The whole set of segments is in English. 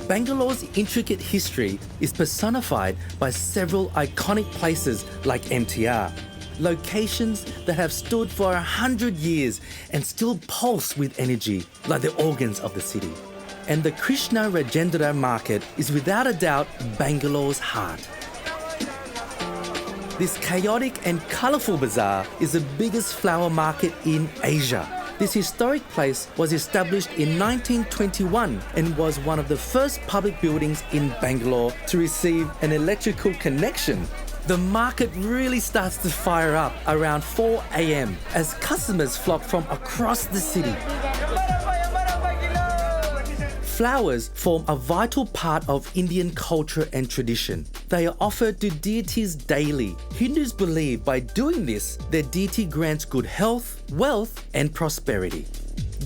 Bangalore's intricate history is personified by several iconic places like MTR, locations that have stood for 100 years and still pulse with energy like the organs of the city. And the Krishna Rajendra market is without a doubt Bangalore's heart. This chaotic and colourful bazaar is the biggest flower market in Asia. This historic place was established in 1921 and was one of the first public buildings in Bangalore to receive an electrical connection. The market really starts to fire up around 4 a.m. as customers flock from across the city. Flowers form a vital part of Indian culture and tradition. They are offered to deities daily. Hindus believe by doing this, their deity grants good health, wealth, and prosperity.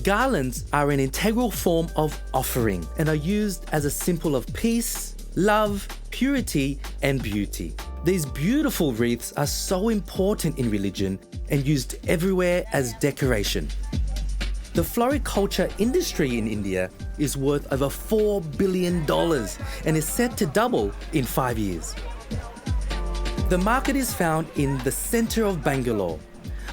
Garlands are an integral form of offering and are used as a symbol of peace, love, purity, and beauty. These beautiful wreaths are so important in religion and used everywhere as decoration. The floriculture industry in India is worth over $4 billion and is set to double in 5 years. The market is found in the centre of Bangalore,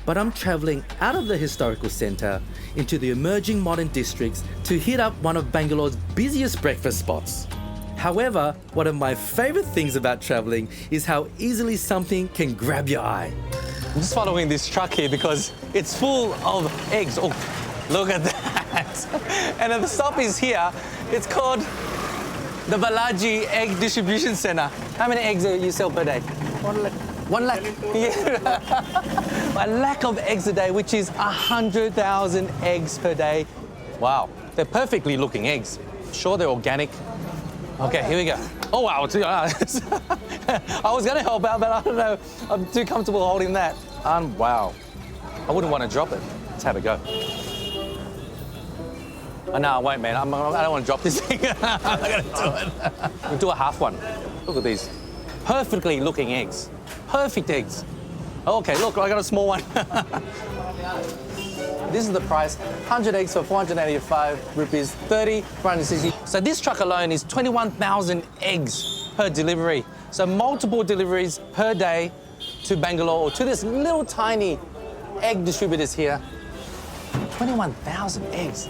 but I'm travelling out of the historical centre into the emerging modern districts to hit up one of Bangalore's busiest breakfast spots. However, one of my favourite things about travelling is how easily something can grab your eye. I'm just following this truck here because it's full of eggs. Oh, look at that. And then the stop is here. It's called the Balaji Egg Distribution Center. How many eggs do you sell per day? 1 lakh. Yeah. 1 lakh of eggs a day, which is 100,000 eggs per day. Wow. They're perfectly looking eggs. Sure, they're organic. Okay, here we go. Oh, wow. I was going to help out, but I don't know. I'm too comfortable holding that. Wow. I wouldn't want to drop it. Let's have a go. Oh, no, I won't, man. I don't want to drop this thing. I'm not going to do it. We'll do a half one. Look at these. Perfectly looking eggs. Perfect eggs. Okay, look, I got a small one. This is the price. 100 eggs for 485 rupees, 30, 460. So this truck alone is 21,000 eggs per delivery. So multiple deliveries per day to Bangalore or to this little tiny egg distributors here. 21,000 eggs.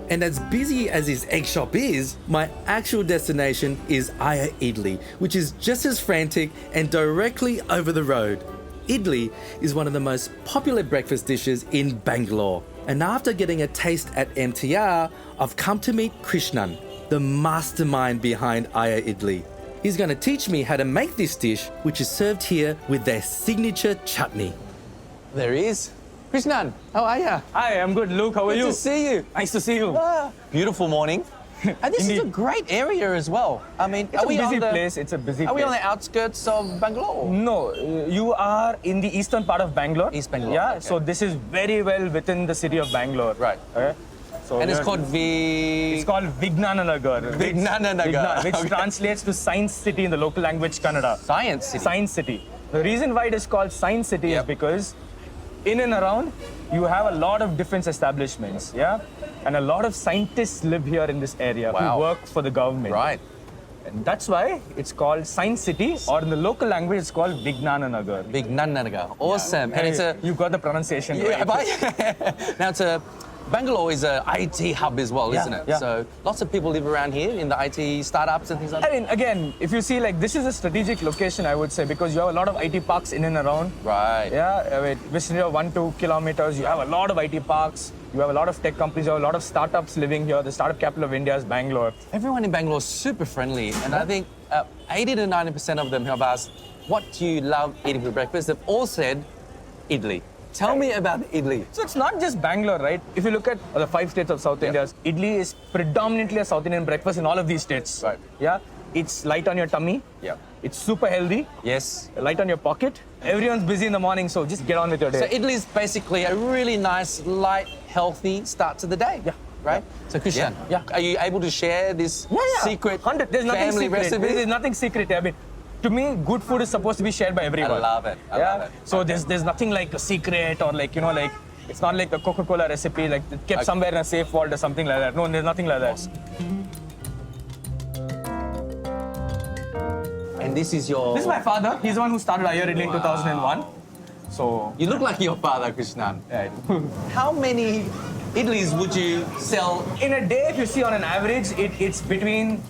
And as busy as this egg shop is, my actual destination is Idly, which is just as frantic and directly over the road. Idly is one of the most popular breakfast dishes in Bangalore. And after getting a taste at MTR, I've come to meet Krishnan, the mastermind behind Idly. He's going to teach me how to make this dish, which is served here with their signature chutney. There he is. Krishnan, how are you? Hi, I'm good. Luke, how are you? Good to see you. Nice to see you. Beautiful morning. And this is a great area as well. I mean, It's a busy place. It's a busy place. Are we on the outskirts of Bangalore? No, you are in the eastern part of Bangalore. East Bangalore. Yeah, okay. so this is very well within the city of Bangalore. Right. Okay? So And it's called It's called Vignananagar. Vignananagar. Which Okay. translates to Science City in the local language Kannada. Science City. Science City. The reason why it is called Science City is because in and around, you have a lot of defense establishments, yeah? And a lot of scientists live here in this area who work for the government. Right. And that's why it's called Science City, or in the local language, it's called Vignananagar. Vignananagar. Awesome. Yeah. And it's a... You got the pronunciation Yeah, right. Now, it's a... Bangalore is an IT hub as well, isn't it? Yeah. So lots of people live around here in the IT startups and things like that. I mean, again, if you see, like, this is a strategic location, I would say, because you have a lot of IT parks in and around. Right. Yeah, I mean, within your 1-2 kilometers, you have a lot of IT parks. You have a lot of tech companies. You have a lot of startups living here. The startup capital of India is Bangalore. Everyone in Bangalore is super friendly, and I think 80 to 90% of them who have asked, what do you love eating for breakfast? They've all said idli. Tell me about idli. So it's not just Bangalore, right? If you look at the 5 states of South India, idli is predominantly a South Indian breakfast in all of these states. Right. Yeah. It's light on your tummy. Yeah. It's super healthy. Yes. Light on your pocket. Everyone's busy in the morning, so just get on with your day. So idli is basically a really nice, light, healthy start to the day. Yeah. Right? So Krishnan, are you able to share this secret There's nothing family secret. recipe? There's nothing secret. I mean, to me, good food is supposed to be shared by everyone. I love it. I love it. So there's nothing like a secret or like, like it's not like a Coca-Cola recipe, like kept somewhere in a safe vault or something like that. No, there's nothing like that. this is your... This is my father. He's the one who started Ayer Idly in 2001. So... You look like your father, Krishnan. Yeah. How many idlis would you sell? In a day, if you see on an average, it's between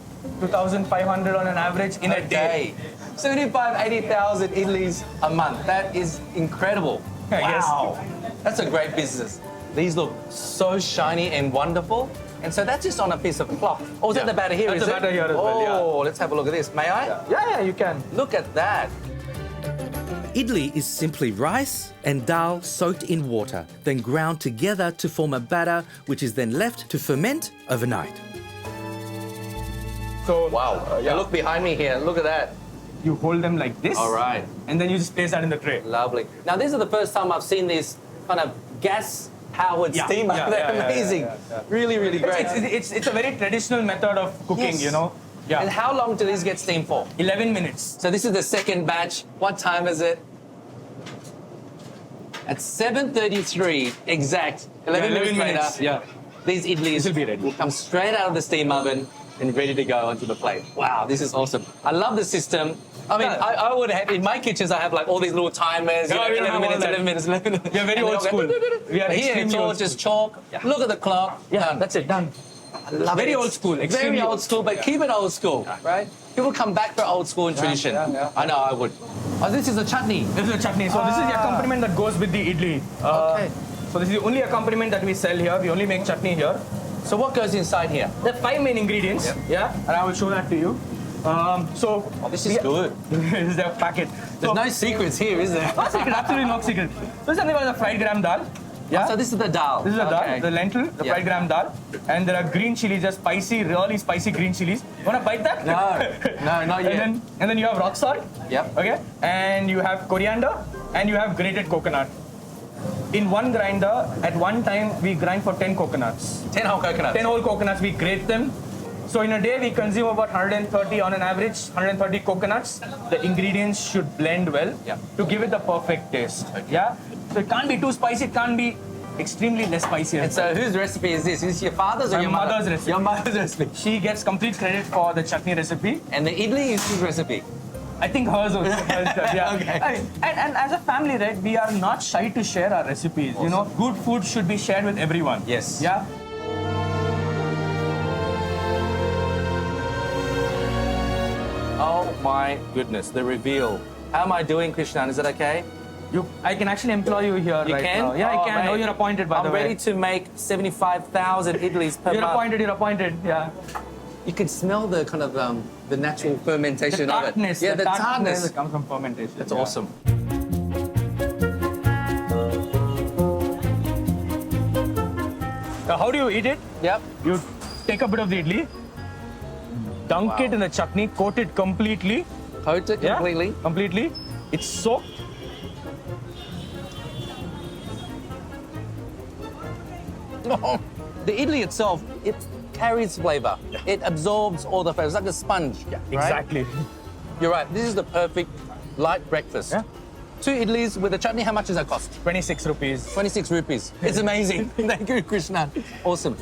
2,500 on an average in a day. 75, 80,000 idlis a month. That is incredible. Wow. That's a great business. These look so shiny and wonderful. And so that's just on a piece of cloth. Oh, is that the batter here? That's is the batter here as well, yeah. Oh, let's have a look at this. May I? Yeah, you can. Look at that. Idli is simply rice and dal soaked in water, then ground together to form a batter, which is then left to ferment overnight. So, Wow. Yeah. Look behind me here. Look at that. You hold them like this. All right. And then you just place that in the tray. Lovely. Now, this is the first time I've seen this kind of gas-powered steamer. They're amazing. Really, really great. It's a very traditional method of cooking, Yes. you know. Yeah. And how long do these get steamed for? 11 minutes. So this is the second batch. What time is it? At 7:33 exact. 11 minutes later. Yeah. These idlis will be ready. will come straight out of the steam oven and ready to go onto the plate. Wow, this is awesome. I love the system. I mean, I would have, in my kitchens, I have like all these little timers, No, we don't 11 have minutes, all that. 11 minutes, 11 minutes. We are very And they old all go, school. We are But here, it's extremely all old just chalk. Look at the clock. Yeah, that's it, done. I love Very it. old school, Very extremely old old. school, but keep it old school, right? People come back for old school and tradition. yeah. I know I would. Oh, this is a chutney. This is a chutney. So this is the accompaniment that goes with the idli. Okay. So this is the only accompaniment that we sell here. We only make chutney here. So what goes inside here? There are 5 main ingredients. Yeah. And I will show that to you. This is good. This is the packet. There's no secrets here, is there? No secret, absolutely no secret. This is something called the fried gram dal. Yeah. So this is the dal. This is the Okay. dal, the lentil, the fried gram dal, and there are green chilies, just spicy, really spicy green chilies. Wanna bite that? No, not yet. And then you have rock salt. Yep. Okay. And you have coriander, and you have grated coconut. In one grinder, at one time, we grind for 10 coconuts. 10 whole coconuts. 10 whole coconuts, we grate them. So in a day, we consume about 130 on an average, 130 coconuts. The ingredients should blend well to give it the perfect taste. Yeah. So it can't be too spicy. It can't be extremely less spicy. And so whose recipe is this? Is this your father's or My your mother's recipe. Your mother's recipe. She gets complete credit for the chutney recipe. And the idli is whose recipe? I think hers also. Yeah. Okay. I mean, and as a family, right, we are not shy to share our recipes. Awesome. You know, good food should be shared with everyone. Yes. Yeah. Oh my goodness, the reveal. How am I doing, Krishnan? Is it okay? I can actually employ you here You right can? now. Yeah, I can. mate. Oh, you're appointed, by the I'm way. ready to make 75,000 idlis per You're month. You're appointed. Yeah. You can smell the kind of the natural fermentation The of it. tartness. Yeah, the tartness. that comes from fermentation. That's awesome. How do you eat it? Yep. You take a bit of the idli, dunk it in the chutney, coat it completely. Coat it completely. Yeah, completely. It's soaked. The idli itself, it carries flavor. It absorbs all the flavors. It's like a sponge. Yeah, right? Exactly. You're right. This is the perfect light breakfast. Yeah. 2 idlis with a chutney. How much does that cost? 26 rupees. 26 rupees. It's amazing. Thank you, Krishnan. Awesome.